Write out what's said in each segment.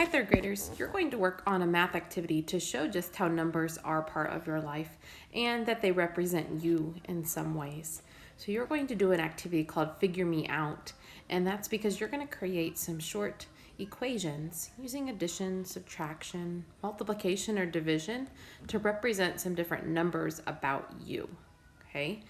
Hi, third graders. You're going to work on a math activity to show just how numbers are part of your life and that they represent you in some ways. So you're going to do an activity called Figure Me Out, and that's because you're going to create some short equations using addition, subtraction, multiplication, or division to represent some different numbers about you, okay?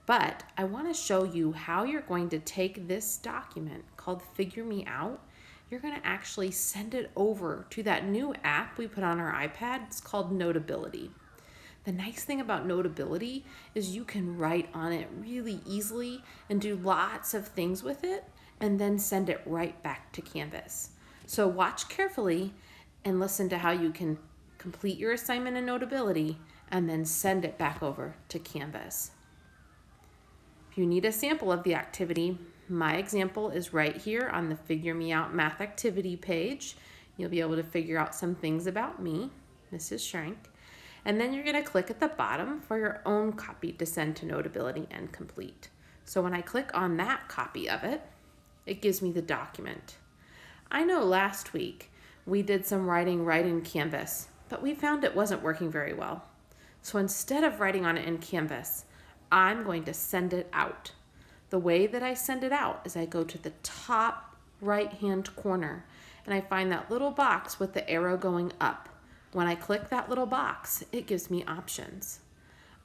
But I want to show you how you're going to take this document called Figure Me Out. You're going to actually send it over to that new app we put on our iPad. It's called Notability. The nice thing about Notability is you can write on it really easily and do lots of things with it and then send it right back to Canvas. So watch carefully and listen to how you can complete your assignment in Notability and then send it back over to Canvas. If you need a sample of the activity, my example is right here on the Figure Me Out math activity page. You'll be able to figure out some things about me, Mrs. Schrank. And then you're going to click at the bottom for your own copy to send to Notability and complete. So when I click on that copy of it, it gives me the document. I know last week we did some writing right in Canvas, but we found it wasn't working very well. So instead of writing on it in Canvas, I'm going to send it out. The way that I send it out is I go to the top right-hand corner and I find that little box with the arrow going up. When I click that little box, it gives me options.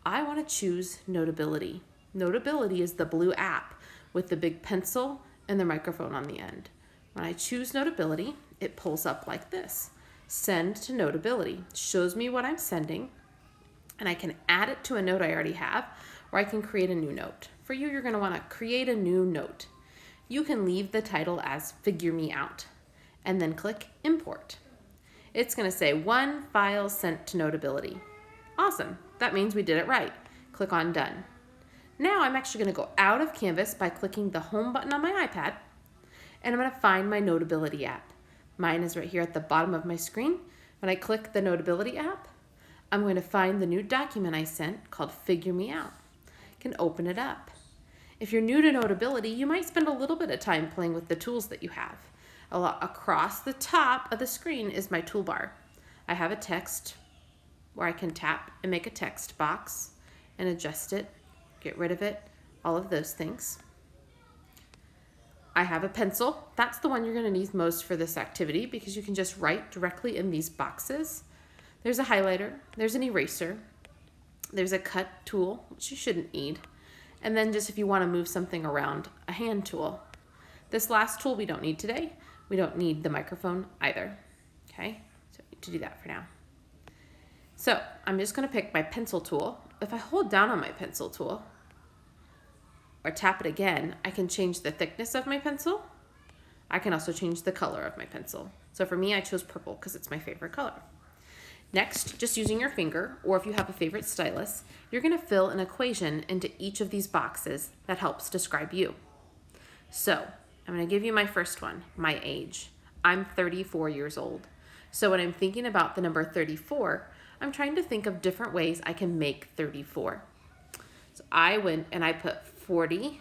I want to choose Notability. Notability is the blue app with the big pencil and the microphone on the end. When I choose Notability, it pulls up like this. Send to Notability. Shows me what I'm sending, and I can add it to a note I already have, or I can create a new note. For you, you're going to want to create a new note. You can leave the title as Figure Me Out and then click Import. It's going to say 1 file sent to Notability. Awesome. That means we did it right. Click on Done. Now I'm actually going to go out of Canvas by clicking the Home button on my iPad, and I'm going to find my Notability app. Mine is right here at the bottom of my screen. When I click the Notability app, I'm going to find the new document I sent called Figure Me Out. Can open it up. If you're new to Notability, you might spend a little bit of time playing with the tools that you have. Across the top of the screen is my toolbar. I have a text where I can tap and make a text box and adjust it, get rid of it, all of those things. I have a pencil. That's the one you're going to need most for this activity because you can just write directly in these boxes. There's a highlighter, there's an eraser, there's a cut tool, which you shouldn't need. And then just if you want to move something around, a hand tool. This last tool we don't need today. We don't need the microphone either. Okay, so I need to do that for now. So I'm just going to pick my pencil tool. If I hold down on my pencil tool or tap it again, I can change the thickness of my pencil. I can also change the color of my pencil. So for me, I chose purple because it's my favorite color. Next, just using your finger, or if you have a favorite stylus, you're going to fill an equation into each of these boxes that helps describe you. So I'm going to give you my first one, my age. I'm 34 years old. So when I'm thinking about the number 34, I'm trying to think of different ways I can make 34. So I went and I put 40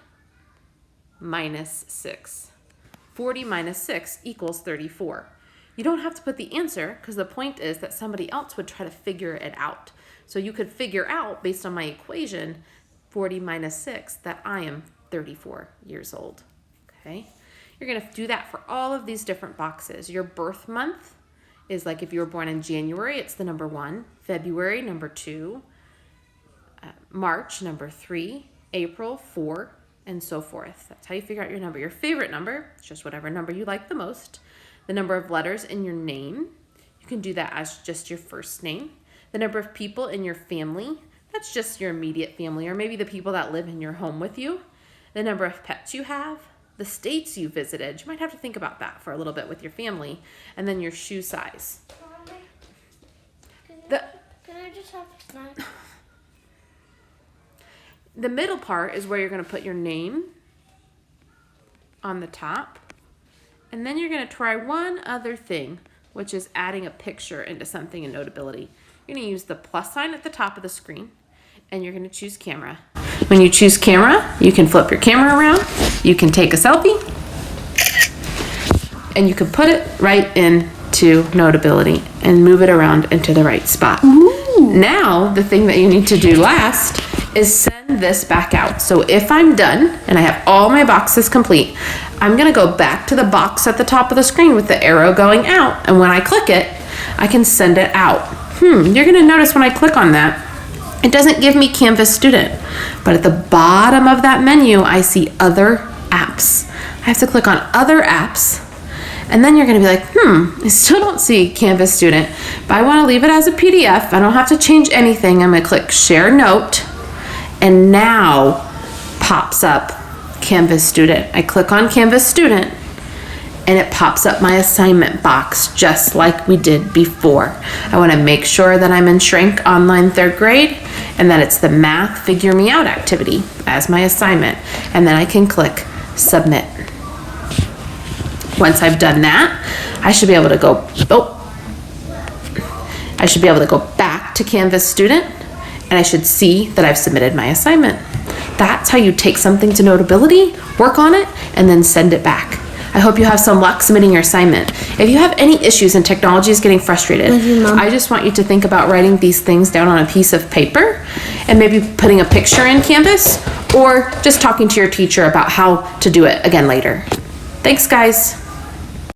minus 6. 40 minus 6 equals 34. You don't have to put the answer because the point is that somebody else would try to figure it out. So you could figure out, based on my equation, 40 minus 6, that I am 34 years old. Okay? You're going to do that for all of these different boxes. Your birth month is like if you were born in January, it's the number 1, February, number 2, March, number 3, April, 4, and so forth. That's how you figure out your number. Your favorite number, it's just whatever number you like the most. The number of letters in your name, you can do that as just your first name. The number of people in your family, that's just your immediate family, or maybe the people that live in your home with you. The number of pets you have, the states you visited, you might have to think about that for a little bit with your family, and then your shoe size. Can I just have a snack? The middle part is where you're going to put your name on the top. And then you're going to try one other thing, which is adding a picture into something in Notability. You're going to use the plus sign at the top of the screen, and you're going to choose camera. When you choose camera, you can flip your camera around, you can take a selfie, and you can put it right in to Notability and move it around into the right spot. Now, the thing that you need to do last is send this back out. So if I'm done and I have all my boxes complete, I'm gonna go back to the box at the top of the screen with the arrow going out. And when I click it, I can send it out. You're gonna notice when I click on that, it doesn't give me Canvas Student, but at the bottom of that menu, I see Other Apps. I have to click on Other Apps, and then you're gonna be like, I still don't see Canvas Student, but I wanna leave it as a PDF. I don't have to change anything. I'm gonna click Share Note, and now pops up Canvas Student. I click on Canvas Student, and it pops up my assignment box just like we did before. I wanna make sure that I'm in Shrink Online 3rd grade and that it's the Math Figure Me Out activity as my assignment. And then I can click Submit. Once I've done that, I should be able to go, back to Canvas Student, and I should see that I've submitted my assignment. That's how you take something to Notability, work on it, and then send it back. I hope you have some luck submitting your assignment. If you have any issues and technology is getting frustrated, I just want you to think about writing these things down on a piece of paper and maybe putting a picture in Canvas or just talking to your teacher about how to do it again later. Thanks, guys.